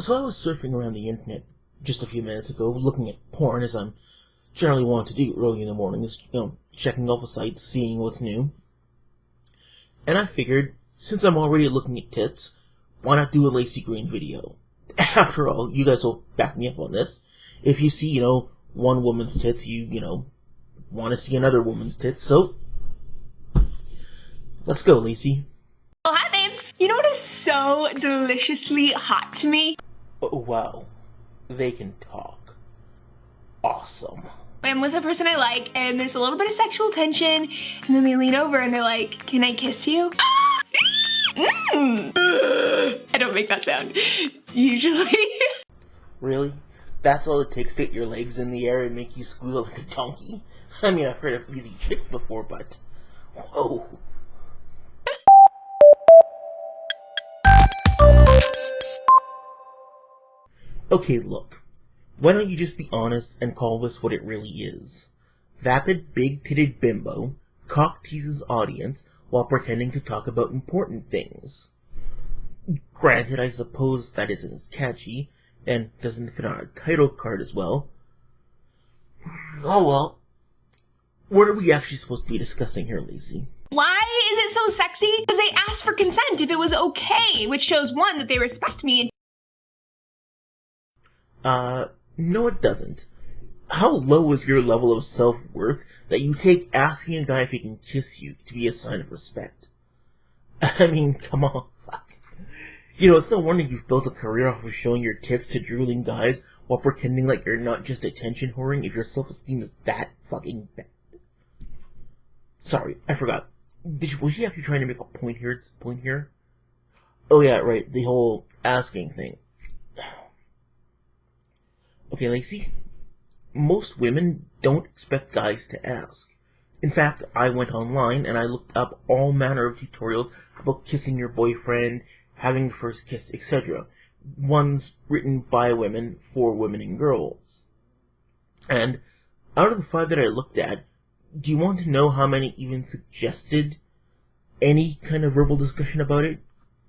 So I was surfing around the internet just a few minutes ago, looking at porn, as I'm generally want to do early in the mornings, checking all the sites, seeing what's new. And I figured, since I'm already looking at tits, why not do a Lacey Green video? After all, you guys will back me up on this. If you see, one woman's tits, you want to see another woman's tits, so let's go, Lacey. Oh, hi, babes. You know what is so deliciously hot to me? Oh, wow. They can talk. Awesome. I'm with a person I like, and there's a little bit of sexual tension, and then they lean over and they're like, "Can I kiss you?" I don't make that sound, usually. Really? That's all it takes to get your legs in the air and make you squeal like a donkey? I mean, I've heard of easy tricks before, but... whoa. Okay, look. Why don't you just be honest and call this what it really is? Vapid, big-titted bimbo cock teases audience while pretending to talk about important things. Granted, I suppose that isn't as catchy, and doesn't fit on a title card as well. Oh well. What are we actually supposed to be discussing here, Lacey? Why is it so sexy? Because they asked for consent if it was okay, which shows, one, that they respect me, No it doesn't. How low is your level of self-worth that you take asking a guy if he can kiss you to be a sign of respect? I mean, come on, fuck. It's no wonder you've built a career off of showing your tits to drooling guys while pretending like you're not just attention whoring if your self-esteem is that fucking bad. Sorry, I forgot. Was she actually trying to make a point here? Oh yeah, right, the whole asking thing. Okay, Lacey, most women don't expect guys to ask. In fact, I went online and I looked up all manner of tutorials about kissing your boyfriend, having your first kiss, etc. Ones written by women, for women and girls. And out of the 5 that I looked at, do you want to know how many even suggested any kind of verbal discussion about it?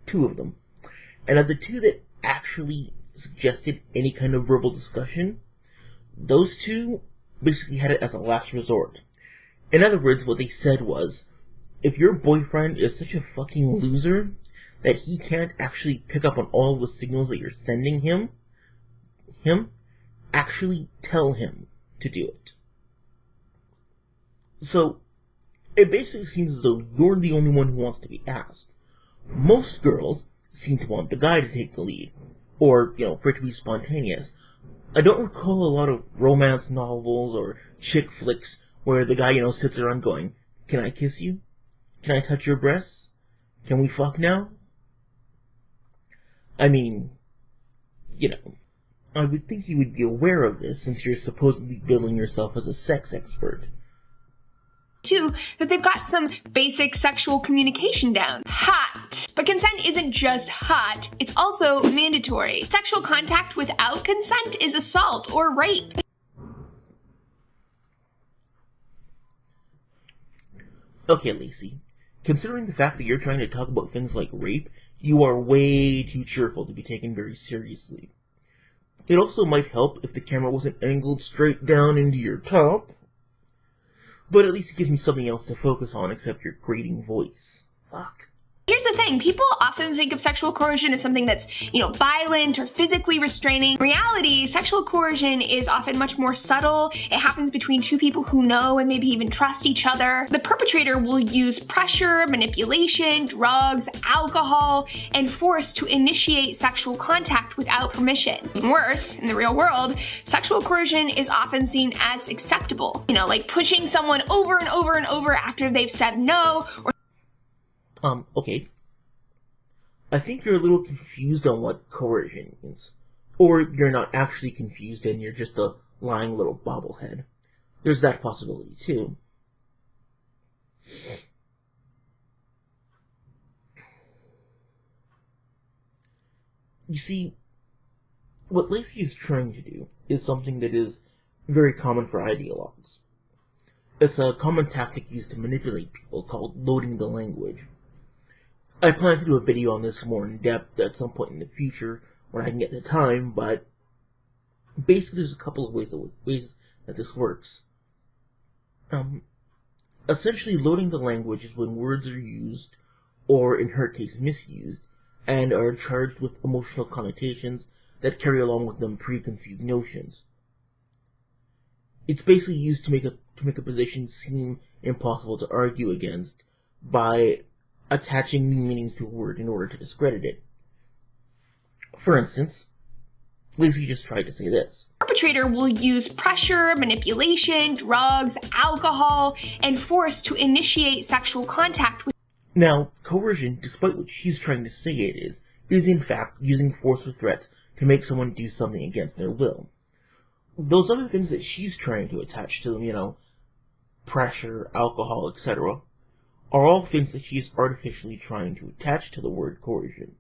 2 of them. And of the 2 that actually suggested any kind of verbal discussion, those 2 basically had it as a last resort. In other words, what they said was, if your boyfriend is such a fucking loser that he can't actually pick up on all the signals that you're sending him, actually tell him to do it. So, it basically seems as though you're the only one who wants to be asked. Most girls seem to want the guy to take the lead, or, for it to be spontaneous. I don't recall a lot of romance novels or chick flicks where the guy, sits around going, "Can I kiss you? Can I touch your breasts? Can we fuck now?" I mean, I would think you would be aware of this since you're supposedly billing yourself as a sex expert. 2, that they've got some basic sexual communication down. Hot. But consent isn't just hot, it's also mandatory. Sexual contact without consent is assault or rape. Okay, Lacey. Considering the fact that you're trying to talk about things like rape, you are way too cheerful to be taken very seriously. It also might help if the camera wasn't angled straight down into your top. But at least it gives me something else to focus on except your grating voice. Fuck. Here's the thing, people often think of sexual coercion as something that's, violent or physically restraining. In reality, sexual coercion is often much more subtle. It happens between 2 people who know and maybe even trust each other. The perpetrator will use pressure, manipulation, drugs, alcohol, and force to initiate sexual contact without permission. Worse, in the real world, sexual coercion is often seen as acceptable. Like pushing someone over and over and over after they've said no, or okay. I think you're a little confused on what coercion means. Or you're not actually confused and you're just a lying little bobblehead. There's that possibility, too. You see, what Lacey is trying to do is something that is very common for ideologues. It's a common tactic used to manipulate people called loading the language. I plan to do a video on this more in depth at some point in the future when I can get the time, but basically there's a couple of ways that this works. Essentially, loading the language is when words are used, or in her case misused, and are charged with emotional connotations that carry along with them preconceived notions. It's basically used to make a position seem impossible to argue against by attaching new meanings to a word in order to discredit it. For instance, Lacey just tried to say this. The perpetrator will use pressure, manipulation, drugs, alcohol, and force to initiate sexual contact with. Now, coercion, despite what she's trying to say it is in fact using force or threats to make someone do something against their will. Those other things that she's trying to attach to them, pressure, alcohol, etc., are all things that she's artificially trying to attach to the word coercion.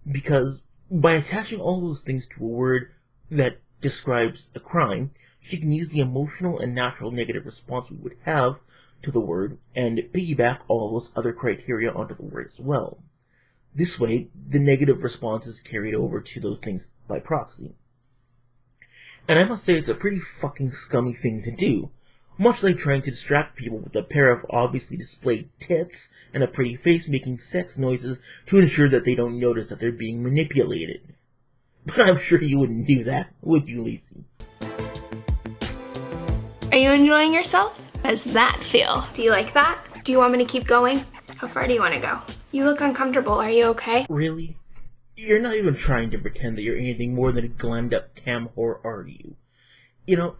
Because by attaching all those things to a word that describes a crime, she can use the emotional and natural negative response we would have to the word and piggyback all those other criteria onto the word as well. This way, the negative response is carried over to those things by proxy. And I must say it's a pretty fucking scummy thing to do. Much like trying to distract people with a pair of obviously displayed tits and a pretty face making sex noises to ensure that they don't notice that they're being manipulated. But I'm sure you wouldn't do that, would you, Lacey? Are you enjoying yourself? How does that feel? Do you like that? Do you want me to keep going? How far do you want to go? You look uncomfortable. Are you okay? Really? You're not even trying to pretend that you're anything more than a glammed up cam whore, are you?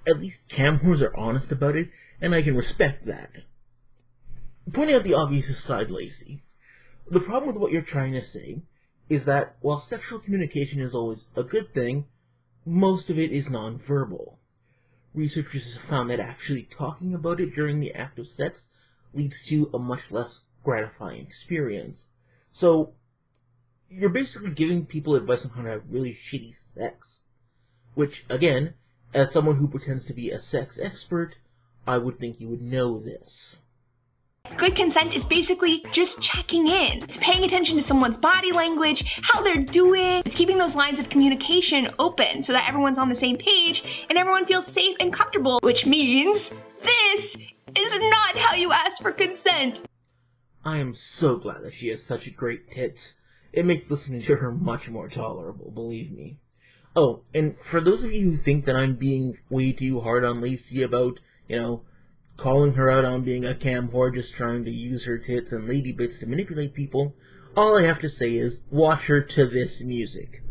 At least cam whores are honest about it, and I can respect that. Pointing out the obvious aside, Lacey, the problem with what you're trying to say is that while sexual communication is always a good thing, most of it is nonverbal. Researchers have found that actually talking about it during the act of sex leads to a much less gratifying experience. So, you're basically giving people advice on how to have really shitty sex. Which, again, as someone who pretends to be a sex expert, I would think you would know this. Good consent is basically just checking in. It's paying attention to someone's body language, how they're doing. It's keeping those lines of communication open so that everyone's on the same page and everyone feels safe and comfortable, which means this is not how you ask for consent. I am so glad that she has such great tits. It makes listening to her much more tolerable, believe me. Oh, and for those of you who think that I'm being way too hard on Lacey about, calling her out on being a cam whore just trying to use her tits and lady bits to manipulate people, all I have to say is, watch her to this music.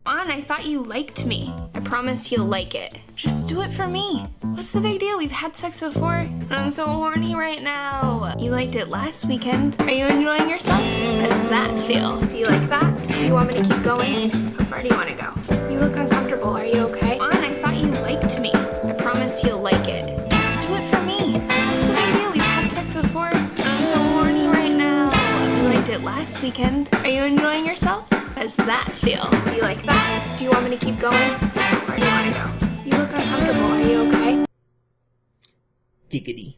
I thought you liked me. I promise you'll like it. Just do it for me. What's the big deal? We've had sex before. I'm so horny right now. You liked it last weekend. Are you enjoying yourself? How does that feel? Do you like that? Do you want me to keep going? How far do you want to go? You look uncomfortable. Are you okay? I thought you liked me. I promise you'll like it. Just do it for me. What's the big deal? We've had sex before. I'm so horny right now. You liked it last weekend. Are you enjoying yourself? How does that feel? Do you like that? Do you want me to keep going? How far do you want to go? You look uncomfortable. Are you okay? Giggity.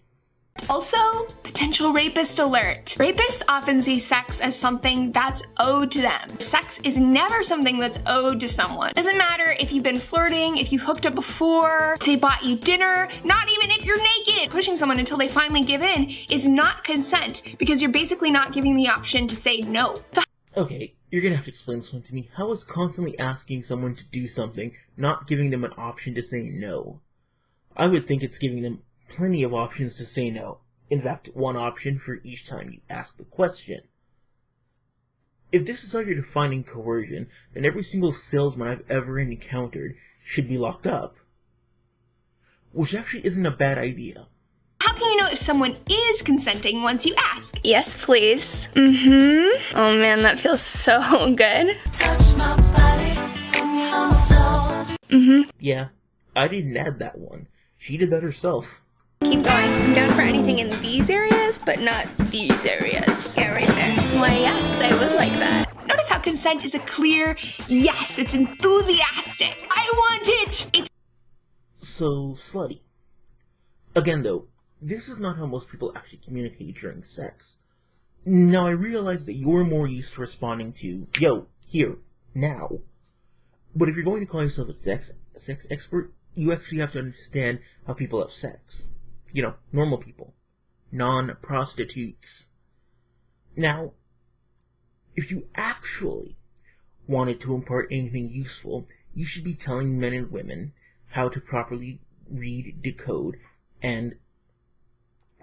Also, potential rapist alert. Rapists often see sex as something that's owed to them. Sex is never something that's owed to someone. Doesn't matter if you've been flirting, if you hooked up before, if they bought you dinner, not even if you're naked. Pushing someone until they finally give in is not consent because you're basically not giving the option to say no. Okay, you're gonna have to explain this one to me. How is constantly asking someone to do something not giving them an option to say no? I would think it's giving them plenty of options to say no. In fact, one option for each time you ask the question. If this is how you're defining coercion, then every single salesman I've ever encountered should be locked up. Which actually isn't a bad idea. How can you know if someone is consenting once you ask? Yes, please. Mm-hmm. Oh man, that feels so good. Touch my body, put me on the floor. Mm-hmm. Yeah, I didn't add that one. She did that herself. Keep going. I'm down for anything in these areas, but not these areas. Yeah, right there. Why, yes, I would like that. Notice how consent is a clear yes. It's enthusiastic. I want it. It's so slutty. Again, though, this is not how most people actually communicate during sex. Now, I realize that you're more used to responding to, yo, here, now. But if you're going to call yourself a sex expert, you actually have to understand how people have sex. You know, normal people. Non-prostitutes. Now, if you actually wanted to impart anything useful, you should be telling men and women how to properly read, decode, and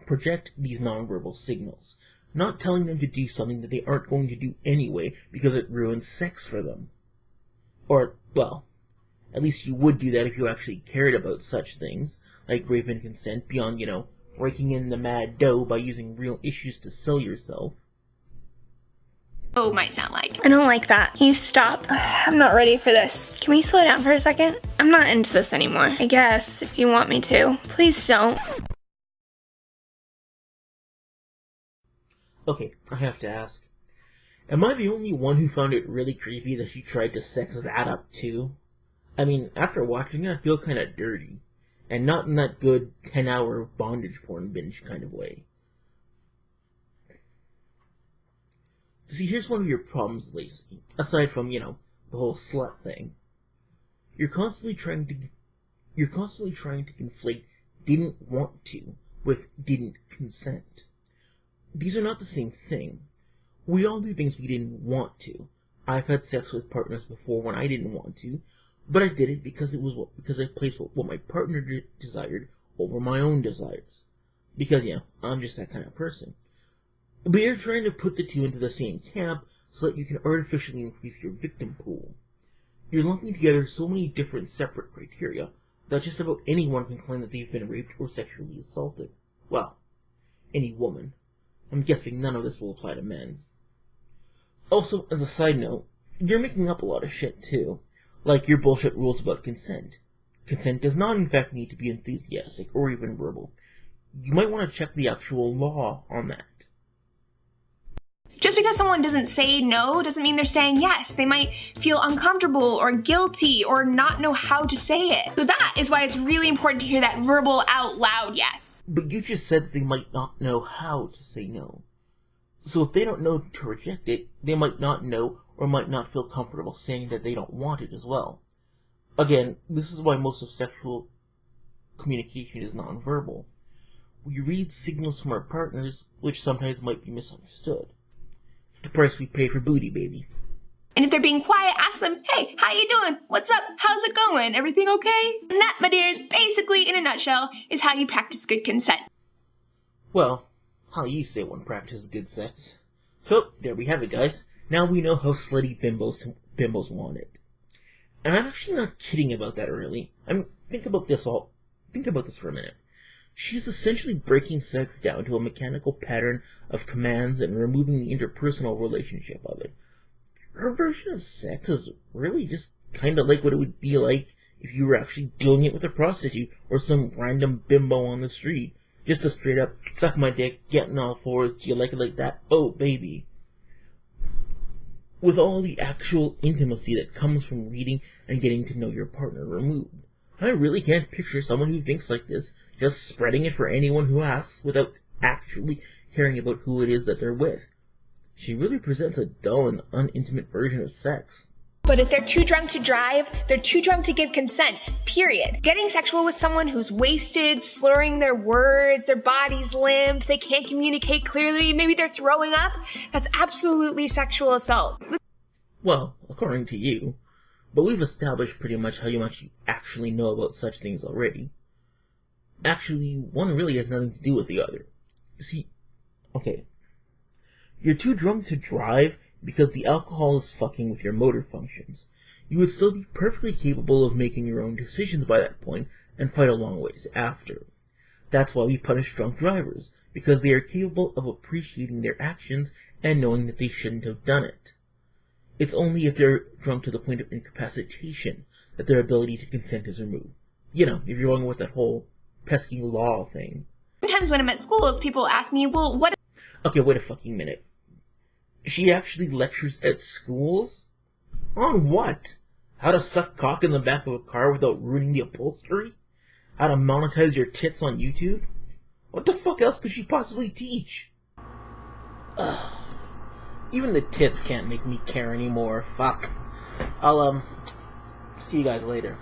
project these nonverbal signals. Not telling them to do something that they aren't going to do anyway because it ruins sex for them. Or, well, at least you would do that if you actually cared about such things, like rape and consent, beyond, raking in the mad dough by using real issues to sell yourself. Oh, might sound like. I don't like that. Can you stop? I'm not ready for this. Can we slow down for a second? I'm not into this anymore. I guess, if you want me to. Please don't. Okay, I have to ask. Am I the only one who found it really creepy that she tried to sex that up too? I mean, after watching it, I feel kinda dirty. And not in that good 10-hour bondage porn binge kind of way. See, here's one of your problems, Lacey. Aside from, the whole slut thing. You're constantly trying to conflate didn't want to with didn't consent. These are not the same thing. We all do things we didn't want to. I've had sex with partners before when I didn't want to, but I did it because I placed what my partner desired over my own desires. Because, I'm just that kind of person. But you're trying to put the two into the same camp so that you can artificially increase your victim pool. You're lumping together so many different separate criteria that just about anyone can claim that they've been raped or sexually assaulted. Well, any woman. I'm guessing none of this will apply to men. Also, as a side note, you're making up a lot of shit too. Like your bullshit rules about consent. Consent does not in fact need to be enthusiastic or even verbal. You might want to check the actual law on that. Just because someone doesn't say no doesn't mean they're saying yes. They might feel uncomfortable or guilty or not know how to say it. So that is why it's really important to hear that verbal out loud yes. But you just said they might not know how to say no. So if they don't know to reject it, they might not know or might not feel comfortable saying that they don't want it as well. Again, this is why most of sexual communication is nonverbal. We read signals from our partners, which sometimes might be misunderstood. It's the price we pay for booty, baby. And if they're being quiet, ask them, hey, how you doing? What's up? How's it going? Everything okay? And that, my dears, basically, in a nutshell, is how you practice good consent. Well, how you say one practices good sex. So, there we have it, guys. Now we know how slutty bimbos want it. And I'm actually not kidding about that, really. I mean, think about this for a minute. She's essentially breaking sex down to a mechanical pattern of commands and removing the interpersonal relationship of it. Her version of sex is really just kinda like what it would be like if you were actually doing it with a prostitute or some random bimbo on the street. Just a straight up, suck my dick, get on all fours, do you like it like that? Oh, baby. With all the actual intimacy that comes from reading and getting to know your partner removed. I really can't picture someone who thinks like this, just spreading it for anyone who asks without actually caring about who it is that they're with. She really presents a dull and unintimate version of sex. But if they're too drunk to drive, they're too drunk to give consent, period. Getting sexual with someone who's wasted, slurring their words, their body's limp, they can't communicate clearly, maybe they're throwing up, that's absolutely sexual assault. Well, according to you. But we've established pretty much how much you actually know about such things already. Actually, one really has nothing to do with the other. See, okay. You're too drunk to drive because the alcohol is fucking with your motor functions. You would still be perfectly capable of making your own decisions by that point and quite a long ways after. That's why we punish drunk drivers, because they are capable of appreciating their actions and knowing that they shouldn't have done it. It's only if they're drunk to the point of incapacitation that their ability to consent is removed. You know, if you're going with that whole pesky law thing. Sometimes when I'm at schools, people ask me, well, what... Okay, wait a fucking minute. She actually lectures at schools? On what? How to suck cock in the back of a car without ruining the upholstery? How to monetize your tits on YouTube? What the fuck else could she possibly teach? Ugh. Even the tits can't make me care anymore. Fuck. I'll See you guys later.